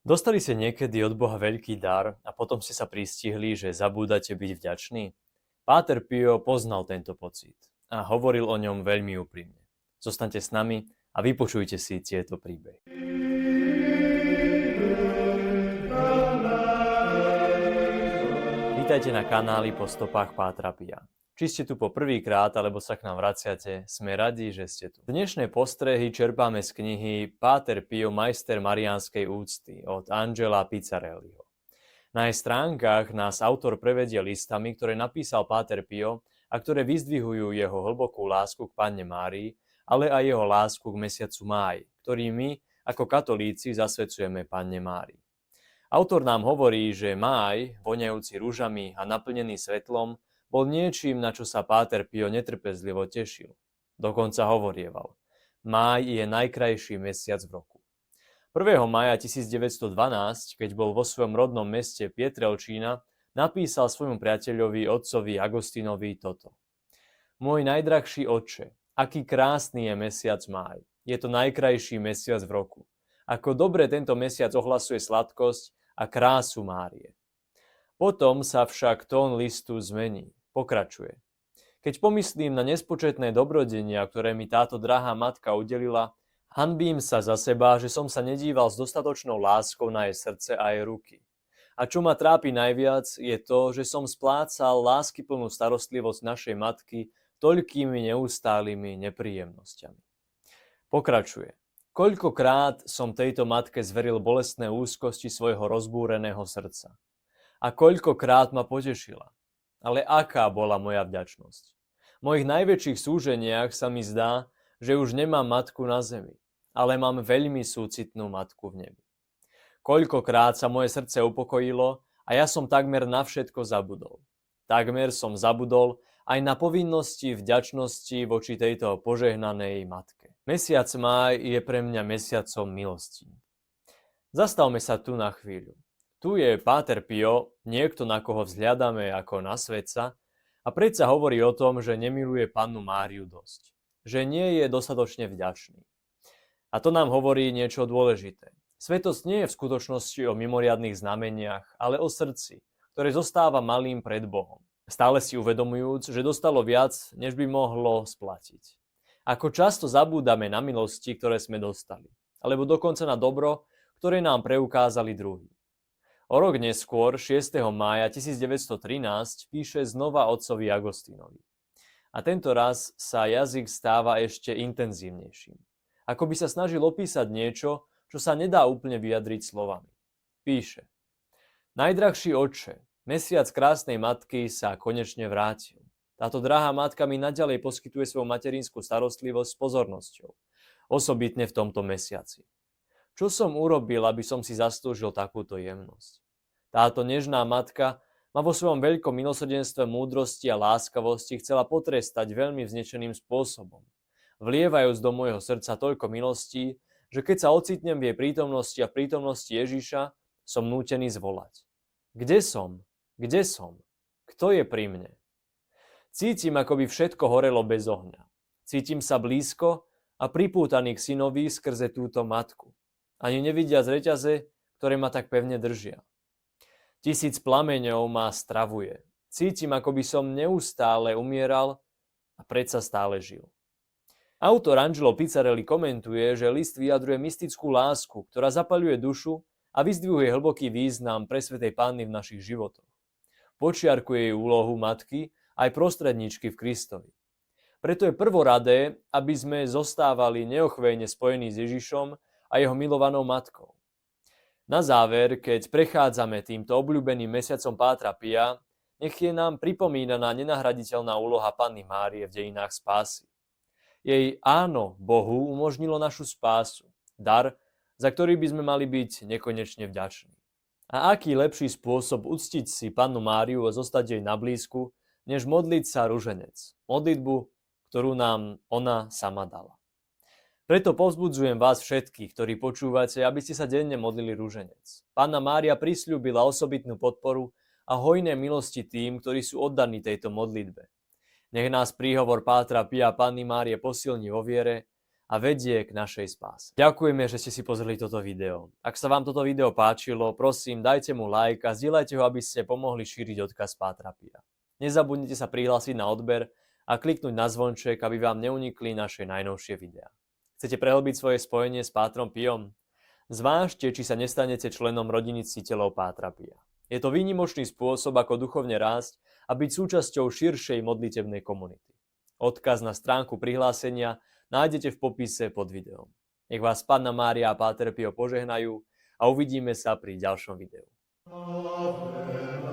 Dostali ste niekedy od Boha veľký dar a potom ste sa pristihli, že zabúdate byť vďační? Páter Pio poznal tento pocit a hovoril o ňom veľmi úprimne. Zostaňte s nami a vypočujte si tieto príbehy. Vítajte na kanáli Po stopách Pátra Pia. Či ste tu po prvýkrát, alebo sa k nám vraciate, sme radi, že ste tu. Dnešné postrehy čerpáme z knihy Páter Pio, majster mariánskej úcty od Angela Pizzarelliho. Na jej stránkach nás autor prevedie listami, ktoré napísal Páter Pio a ktoré vyzdvihujú jeho hlbokú lásku k Panne Márii, ale aj jeho lásku k mesiacu máj, ktorý my, ako katolíci, zasvedcujeme Panne Márii. Autor nám hovorí, že máj, voňajúci rúžami a naplnený svetlom, bol niečím, na čo sa Páter Pio netrpezlivo tešil. Dokonca hovorieval: máj je najkrajší mesiac v roku. 1. mája 1912, keď bol vo svojom rodnom meste Pietrelcina, napísal svojmu priateľovi otcovi Agostinovi toto: Môj najdrahší otče, aký krásny je mesiac máj. Je to najkrajší mesiac v roku. Ako dobre tento mesiac ohlasuje sladkosť a krásu Márie. Potom sa však tón listu zmení. Pokračuje. Keď pomyslím na nespočetné dobrodenia, ktoré mi táto drahá matka udelila, hanbím sa za seba, že som sa nedíval s dostatočnou láskou na jej srdce a jej ruky. A čo ma trápi najviac, je to, že som splácal láskyplnú starostlivosť našej matky toľkými neustálými nepríjemnosťami. Pokračuje. Koľkokrát som tejto matke zveril bolestné úzkosti svojho rozbúreného srdca. A koľkokrát ma potešila. Ale aká bola moja vďačnosť? V mojich najväčších súženiach sa mi zdá, že už nemám matku na zemi, ale mám veľmi súcitnú matku v nebi. Koľkokrát sa moje srdce upokojilo a ja som takmer na všetko zabudol. Takmer som zabudol aj na povinnosti vďačnosti voči tejto požehnanej matke. Mesiac máj je pre mňa mesiacom milostí. Zastavme sa tu na chvíľu. Tu je Páter Pio, niekto, na koho vzhľadáme ako na svetca, a predsa hovorí o tom, že nemiluje Pannu Máriu dosť. Že nie je dostatočne vďačný. A to nám hovorí niečo dôležité. Svetosť nie je v skutočnosti o mimoriadnych znameniach, ale o srdci, ktoré zostáva malým pred Bohom. Stále si uvedomujúc, že dostalo viac, než by mohlo splatiť. Ako často zabúdame na milosti, ktoré sme dostali, alebo dokonca na dobro, ktoré nám preukázali druhí. O rok neskôr, 6. mája 1913, píše znova otcovi Agostinovi. A tento raz sa jazyk stáva ešte intenzívnejším. Ako by sa snažil opísať niečo, čo sa nedá úplne vyjadriť slovami. Píše: Najdrahší otče, mesiac krásnej matky sa konečne vrátil. Táto drahá matka mi naďalej poskytuje svoju materinskú starostlivosť s pozornosťou, osobitne v tomto mesiaci. Čo som urobil, aby som si zaslúžil takúto jemnosť? Táto nežná matka ma vo svojom veľkom milosrdenstve, múdrosti a láskavosti chcela potrestať veľmi vznešeným spôsobom, vlievajúc do môjho srdca toľko milostí, že keď sa ocitnem v jej prítomnosti a v prítomnosti Ježiša, som nútený zvolať: Kde som? Kde som? Kto je pri mne? Cítim, ako by všetko horelo bez ohňa. Cítim sa blízko a pripútaný k synovi skrze túto matku. Ani nevidia z reťaze, ktoré ma tak pevne držia. 1000 plameňov ma stravuje. Cítim, ako by som neustále umieral a predsa stále žil. Autor Angelo Pizzarelli komentuje, že list vyjadruje mystickú lásku, ktorá zapaľuje dušu a vyzdvihuje hlboký význam presvätej Panny v našich životoch. Počiarkuje jej úlohu matky aj prostredníčky v Kristovi. Preto je prvoradé, aby sme zostávali neochvejne spojení s Ježišom a jeho milovanou matkou. Na záver, keď prechádzame týmto obľúbeným mesiacom Pátra Pia, nech je nám pripomínaná nenahraditeľná úloha Panny Márie v dejinách spásy. Jej áno Bohu umožnilo našu spásu, dar, za ktorý by sme mali byť nekonečne vďační. A aký lepší spôsob uctiť si Pannu Máriu a zostať jej na blízku, než modliť sa ruženec, modlitbu, ktorú nám ona sama dala. Preto povzbudzujem vás všetkých, ktorí počúvate, aby ste sa denne modlili ruženec. Panna Mária prisľúbila osobitnú podporu a hojné milosti tým, ktorí sú oddaní tejto modlitbe. Nech nás príhovor Pátra Pia Panny Márie posilní vo viere a vedie k našej spáse. Ďakujeme, že ste si pozreli toto video. Ak sa vám toto video páčilo, prosím, dajte mu like a zdieľajte ho, aby ste pomohli šíriť odkaz Pátra Pia. Nezabudnite sa prihlásiť na odber a kliknúť na zvonček, aby vám neunikli naše najnovšie videá. Chcete prehlbiť svoje spojenie s Pátrom Piom? Zvážte, či sa nestanete členom rodiny ctiteľov Pátra Pia. Je to výnimočný spôsob, ako duchovne rásť a byť súčasťou širšej modlitebnej komunity. Odkaz na stránku prihlásenia nájdete v popise pod videom. Nech vás Panna Mária a Páter Pio požehnajú a uvidíme sa pri ďalšom videu. Amen.